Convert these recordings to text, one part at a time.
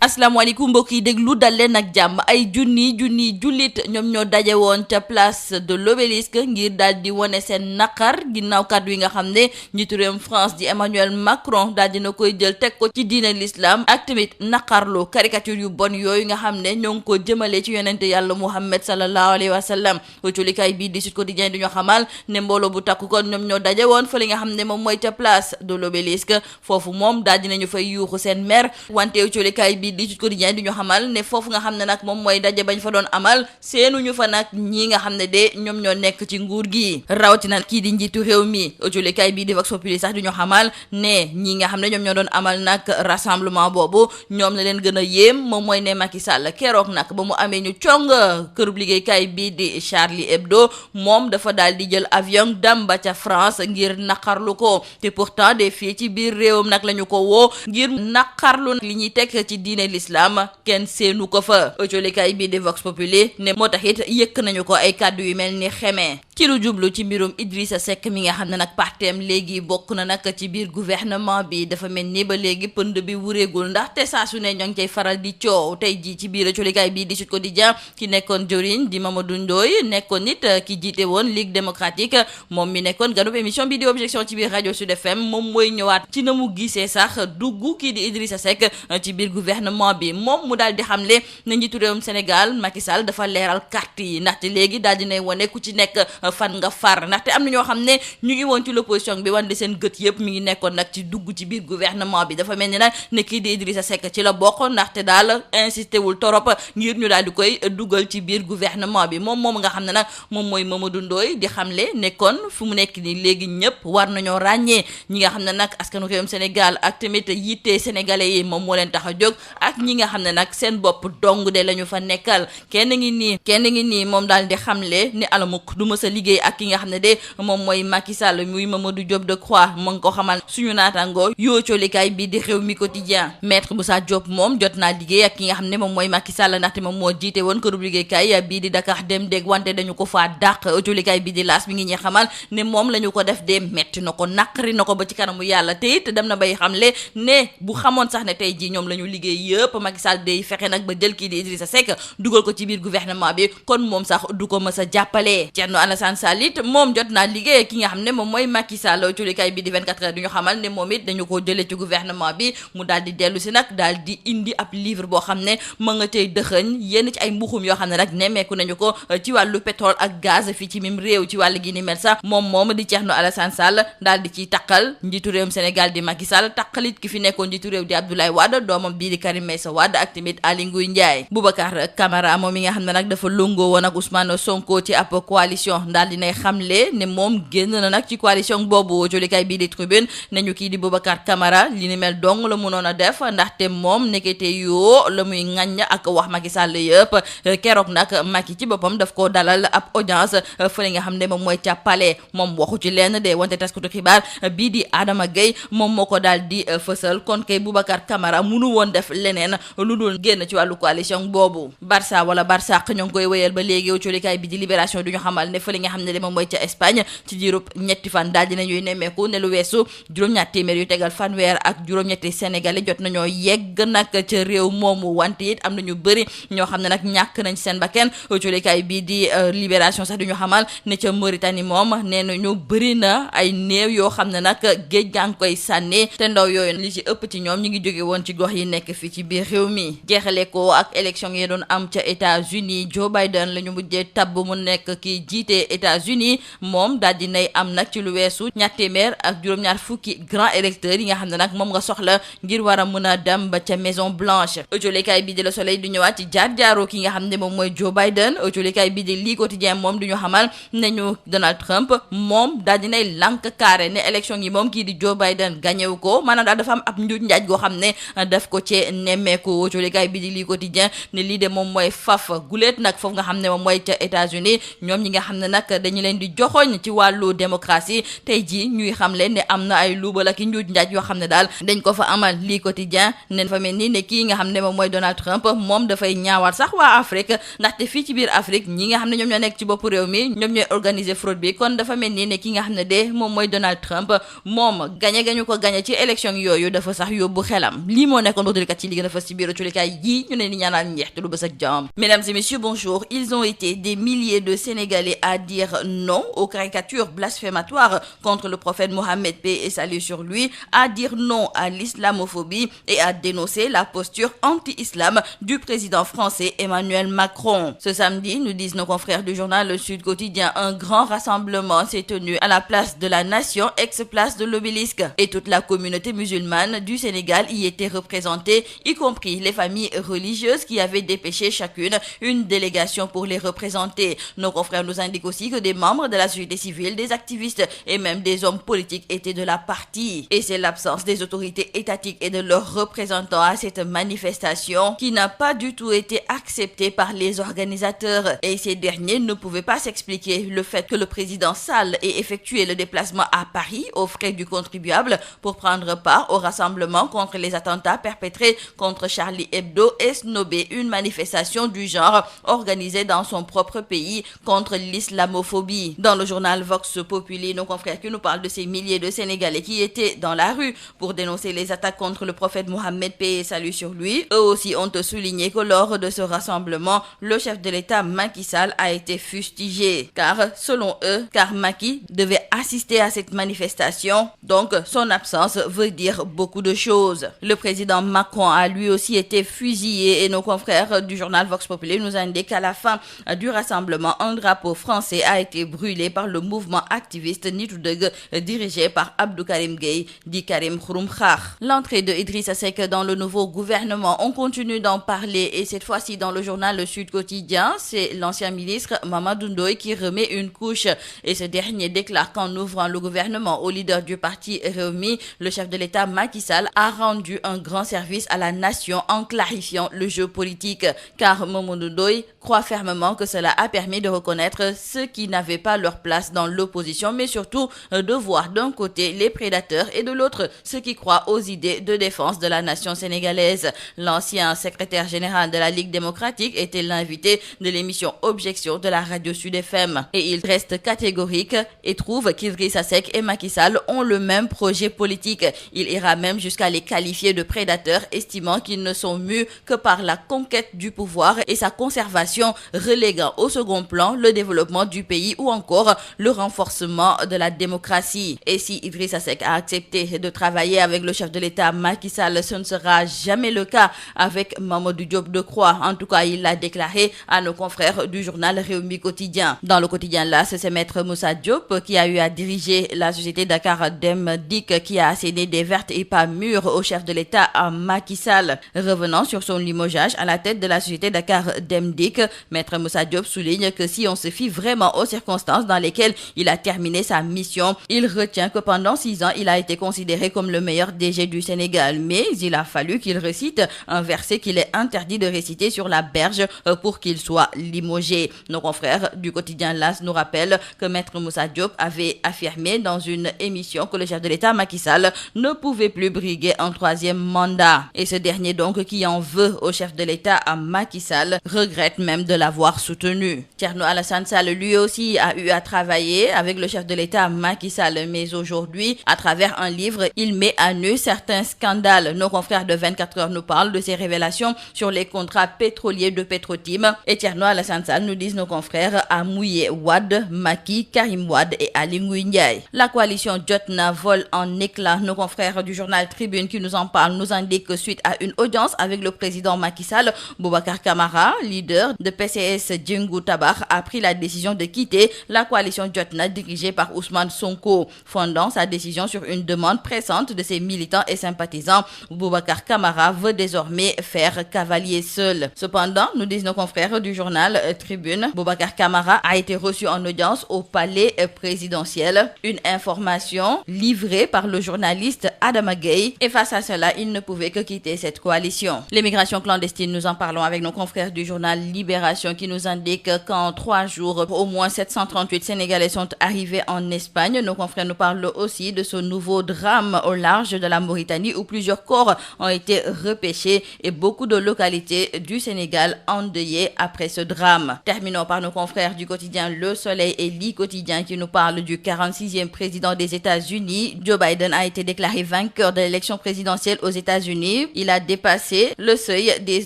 asalaamaaleykum mbokk yi déglu dal leen ak jàmm ay junni jullit ñoom ñoo daje woon ca place de l'Obélisque ngir daal di wane seen naqar ginnaaw kàddu yi nga xam ne njiitu réewum France di Emmanuel Macron daal dina koy jël teg ko ci diine l'islam ak tamit naqarlu caricature yu bon yooyu nga xam ne ñoo ngi ko jëmale ci yonente yàlla Muhammad sallallahu alayhi wa sallam culikaay bii di Sud Quotidien di ñu xamal ne mbooloo bu takku kon ñoom ñoo daje woon fa li nga xam ne moom mooy ca place de l'Obélisque foofu moom daal dinañu fay yuuxu seen mer wante culikaay bi di Sud Quotidien di ñu xamal ne foofu nga xam ne nag moom mooy daje bañ fa doon amal seenuñu fa nag ñi nga xam ne de ñoom ñoo nekk ci nguur gi rawatina kii di njiitu réew mi autolikaay bii di Vox Populi sax di ñu xamal ne ñi nga xam ne ñoom ñoo doon amal nag rassemblement boobu ñoom la leen gën a yéem moom mooy ne Macky Sall keroog nag ba mu amee ñu cong kërub liggéeykaay bii di Charlie Hebdo moom dafa daal di jël avion dem ba ca France ngir naqarlu ko te pourtant de fii ci biir réewam nag la ñu ko woo ngir naqarlu li ñuy teg ci diine l'islam kenn seenu ko fa autolikaay bii di Vox Populi ne moo tax it yëkk nañu ko ay kàddu yu mel ni xemee ci lu jublu ci mbirum Idrissa Seck mi nga xam ne nag parteem léegi bokk na nag ci biir gouvernement bi dafa mel ni ba léegi pënd bi wureegul ndaxte saa su ne ñoo ngi cay faral di coow tey jii ci biir autolikaay bii di Sud Quotidien ki nekkoon joriñ di Mamadou Ndoye nekkoon nit ki jiite woon Ligue démocratique moom mi nekkoon ganub émission bi di objection ci biir rajo Sud FM moom mooy ñëwaat ci na mu gisee sax dugg kii di Idrissa Seck ci biir gouvernement bi moom mu daal di xamle na njiitu réewum Sénégal Macky Sall dafa leeral carte yi ndaxte léegi daal dinay wane ku ci nekk fan nga far ndaxte am na ñoo xam ne ñu ngi woon ci l'opposition bi wante seen gët yëpp mi ngi nekkoon nag ci dugg ci biir gouvernement bi dafa mel ni nag ne kii di Idrissa Seck ci la bokk ndaxte daal insisté wul torop ngir ñu daal di koy dugal ci biir gouvernement bi moom nga xam ne nag moom mooy Mamadou Ndoye di xamle ne kon fu mu nekk ni léegi ñëpp war nañoo ràññee ñi nga xam ne nag askanu réewum Sénégal ak tamit yitte sénégalais yi moom moo leen tax a jóg ak ñi nga xam ne nag seen bopp dong de la ñu fa nekkal kenn ngi nii moom daal di xamle ni alamuk du mës a liggéey ak ki nga xam ne de moom mooy Macky Sall muy Mamadou Diop Decroix mu ngi ko xamal suñu naataangoo yoo coolikaay bi di Rewmi Quotidien maître Moussa Diop moom jot naa liggéey ak ki nga xam ne moom mooy Macky Sall ndaxte moom moo jiite woon kërub liggéeykaay bii di Dakar Dem Dikk wante dañu ko faa dàq coolikaay bi di L'As mi ngi ñuy xamal ne moom la ñu ko def de metti na ko naqari na ko ba ci kanamu yàlla te it dem na bay xamle ne bu xamoon sax ne tey jii ñoom la ñu liggéey yëpp Macky Sall day fexe nag ba jël kii di Idrissa Seck dugal ko ci biir gouvernement bi kon moom sax du ko mës a jàppale Thierno Alassane Sall it moom jot naa liggéey ki nga xam ne moom mooy Macky Sall culikaay bi di 24 heures du ñu xamal ne moom it dañu ko jëlee ci gouvernement bi mu daal di dellu si nag daal di indi ab livre boo xam ne ma nga cay dëxëñ yenn ci ay mbuxum yoo xam ne nag nemmeeku nañu ko ci wàllu pétrole ak gaz fii ci mim réew ci wàllu gi ni mel sax moom di Thierno Alassane Sall daal di ciy taqal njiitu réewum Sénégal di Macky Sall taqalit ki fi nekkoon njiitu réew di Abdoulaye Wade doomam bii di Karim Meïssa Wade ak tamit Aly Ngouille Ndiaye Boubacar Camara moom mi nga xam ne nag dafa lëngoo woon ak Ousmane Sonko ci ab coalition daal dinay xamle ne moom génn na nag ci coalition boobu jolikaay bii di Tribune nañu kii di Boubacar Camara li ni mel dong la mënoon a def ndaxte moom nekkete yoo la muy ŋaññ ak wax Macky Sall yëpp keroog nag Macky ci boppam daf ko dalal ab audience fële nga xam ne moom mooy ca palais moom waxu ci lenn de wante taskatu xibaar bii di Adama Gueye moom moo ko daal di fësal kon kay Boubacar Camara munu woon def leneen lu dul génn ci wàllu coalition boobu Barça wala Barsaq ñoo ngi koy wéyal ba léegi colikaay bi di Libération du ñu xamal ne fële nga xam ne de moom mooy ca Espagne ci diirub ñetti fan daal dina ñuy nemmeeku ne lu weesu juróom-ñaar téeméer yu tegal fanweer ak juróom-ñetti sénégalais jot nañoo yegg nag ca réew moomu wante it am na ñu bëri ñoo xam ne nag ñàkk nañ seen bakkan colikaay bi di Libération sax du ñu xamal ne ca Mauritanie moom nee na ñu bëri na ay néew yoo xam ne nag géej gaa ngi koy sànni te ndaw yooyu li ci ëpp ci ñoom ñu ngi jóge woon ci gox yi nekk fii ci biir réew mi jeexale ko ak élection yi doon am ca États-Unis Joe Biden la ñu mujjee tabb mu nekk ki jiite États-Unis moom daal di nay am nag ci lu weesu ñaar téeméer ak juróom-ñaar fukki grand électeurs yi nga xam ne nag moom nga soxla ngir war a mën a dem ba ca Maison Blanche autolikaay bi di Le Soleil du ñëwaat ci jaar-jaaroo ki nga xam ne moom mooy Joe Biden autolikaay bi di lii quotidien moom du ñu xamal ne ñu Donald Trump moom daal di nay lànk carré ne élection yi moom kii di Joe Biden gagnéwu ko maanaam daal dafa am ab njuuj njaaj goo xam ne daf ko cee nemmeeku autolikaay bi di lii quotidien ne lii de moom mooy faf guleet nag foofu nga xam ne moom mooy ca États-Unis ñoom ñi nga xam ne nag nag dañu leen di joxoñ ci wàllu démocratie tey jii ñuy xam leen ne am na ay luubal ak njuuj njaaj yoo xam ne daal dañ ko fa amal lii quotidien ne dafa mel ni ne kii nga xam ne moom mooy Donald Trump moom dafay ñaawal sax waa Afrique ndaxte fii ci biir Afrique ñi nga xam ne ñoom ñoo nekk ci bopp réew mi ñoom ñooy organiser fraude bi kon dafa mel ni ne ki nga xam ne de moom mooy Donald Trump moom gañe gañu ko gañe ci élection yooyu dafa sax yóbbu xelam lii moo nekkoon waxtulikat ci li gën a fës ci biir culikaay yi ñu ne ni ñaanal njeexte lu bës ak jàmm. Mesdames et messieurs, bonjour. Ils ont été des milliers de Sénégalais à dire non aux caricatures blasphématoires contre le prophète Mohammed, paix et salut sur lui, à dire non à l'islamophobie et à dénoncer la posture anti-islam du président français Emmanuel Macron. Ce samedi, nous disent nos confrères du journal Le Sud Quotidien, un grand rassemblement s'est tenu à la place de la Nation, ex-place de l'Obélisque. Et toute la communauté musulmane du Sénégal y était représentée, y compris les familles religieuses qui avaient dépêché chacune une délégation pour les représenter. Nos confrères nous indiquent aussi que des membres de la société civile, des activistes et même des hommes politiques étaient de la partie. Et c'est l'absence des autorités étatiques et de leurs représentants à cette manifestation qui n'a pas du tout été acceptée par les organisateurs. Et ces derniers ne pouvaient pas s'expliquer le fait que le président Sall ait effectué le déplacement à Paris aux frais du contribuable pour prendre part au rassemblement contre les attentats perpétrés contre Charlie Hebdo et snobber une manifestation du genre organisée dans son propre pays contre l'islamophobie. Dans le journal Vox Populi, nos confrères qui nous parlent de ces milliers de Sénégalais qui étaient dans la rue pour dénoncer les attaques contre le prophète Mohammed, paix et salut sur lui. Eux aussi ont souligné que lors de ce rassemblement, le chef de l'État Macky Sall a été fustigé. Car selon eux, Macky devait assister à cette manifestation, donc son absence veut dire beaucoup de choses. Le président Macron a lui aussi été fusillé et nos confrères du journal Vox Populi nous indiquent qu'à la fin du rassemblement, un drapeau français a été brûlé par le mouvement activiste Nitu Deug dirigé par Abdou Karim Gueye, dit Karim Xurum Xaar. L'entrée de Idrissa Seck dans le nouveau gouvernement, on continue d'en parler et cette fois-ci dans le journal Le Sud Quotidien, c'est l'ancien ministre Mamadou Ndoye qui remet une couche et ce dernier déclare qu'en ouvrant le gouvernement au leader du parti Rewmi, le chef de l'État Macky Sall a rendu un grand service à la nation en clarifiant le jeu politique. Car Mamadou Ndoye croit fermement que cela a permis de reconnaître ceux qui n'avaient pas leur place dans l'opposition, mais surtout de voir d'un côté les prédateurs et de l'autre ceux qui croient aux idées de défense de la nation sénégalaise. L'ancien secrétaire général de la Ligue démocratique était l'invité de l'émission Objection de la radio Sud FM. Et il reste catégorique et trouve qu'Idrissa Seck et Macky Sall ont le même projet politique. Il ira même jusqu'à les qualifier de prédateurs, estimant qu'ils ne sont mus que par la conquête du pouvoir et sa conservation, reléguant au second plan le développement du pays ou encore le renforcement de la démocratie. Et si Idrissa Seck a accepté de travailler avec le chef de l'État Macky Sall, ce ne sera jamais le cas avec Mamadou Diop Decroix. En tout cas, il l'a déclaré à nos confrères du journal Rewmi Quotidien. Dans le quotidien là, c'est Maître Moussa Diop qui a eu à diriger la société Dakar Dem Dik qui a asséné des vertes et pas mûres au chef de l'État à Macky Sall. Revenant sur son limogeage à la tête de la société Dakar Dem Dik, Maître Moussa Diop souligne que si on se fie vraiment aux circonstances dans lesquelles il a terminé sa mission, il retient que pendant 6 ans, il a été considéré comme le meilleur DG du Sénégal. Mais il a fallu qu'il récite un verset qu'il est interdit de réciter sur la berge pour qu'il soit limogé. Nos confrères du quotidien LAS nous rappellent que Maître Moussa Diop avait affirmé dans une émission que le chef de l'État Macky Sall ne pouvait plus briguer un 3e mandat. Et ce dernier donc qui en veut au chef de l'État à Macky Sall regrette même de l'avoir soutenu. Thierno Alassane Sall lui aussi a eu à travailler avec le chef de l'État Macky Sall, mais aujourd'hui, à travers un livre, il met à nu certains scandales. Nos confrères de 24 heures nous parlent de ces révélations sur les contrats pétroliers de Petrotim. Et Thierno Alassane Sall nous disent nos confrères a mouillé Wade, Macky, Karim Wade et Ali Ngouille Ndiaye. La coalition Jotna vole en éclats. Nos confrères du journal Tribune qui nous en parlent nous indiquent que suite à une audience avec le président Macky Sall, Boubacar Camara, leader de PCS Djengou Tabar, a pris la décision de quitter la coalition Jotna dirigée par Ousmane Sonko, fondant sa décision sur une demande pressante de ses militants et sympathisants. Boubacar Camara veut désormais faire cavalier seul. Cependant, nous disent nos confrères du journal Tribune, Boubacar Camara a été reçu en audience au palais présidentiel. Une information livrée par le journaliste Adama Gueye. Et face à cela, il ne pouvait que quitter cette coalition. L'immigration clandestine, nous en parlons avec nos confrères du journal Libération qui nous indique qu'en 3 jours, au moins 738 Sénégalais sont arrivés en Espagne. Nos confrères nous parlent aussi de ce nouveau drame au large de la Mauritanie où plusieurs corps ont été repêchés et beaucoup de localités du Sénégal endeuillées après ce drame. Terminons par nos confrères du quotidien Le Soleil et Le Quotidien qui nous parlent du 46e président des États-Unis. Joe Biden a été déclaré vainqueur de l'élection présidentielle aux États-Unis. Il a dépassé le seuil des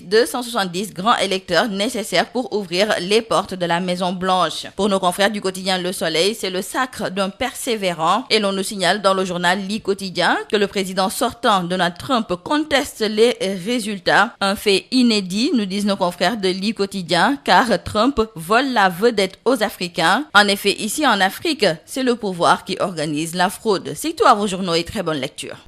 270 grands électeurs nécessaires pour ouvrir les portes de la Maison-Blanche. Pour nos confrères du quotidien Le Soleil, c'est le sacre d'un persévérant et l'on nous signale dans le journal Le Quotidien que le président sortant Donald Trump conteste les résultats. Un fait inédit, nous disent nos confrères de Le Quotidien, car Trump vole la vedette aux Africains. En effet, ici en Afrique, c'est le pouvoir qui organise la fraude. C'est tout à vos journaux et très bonne lecture.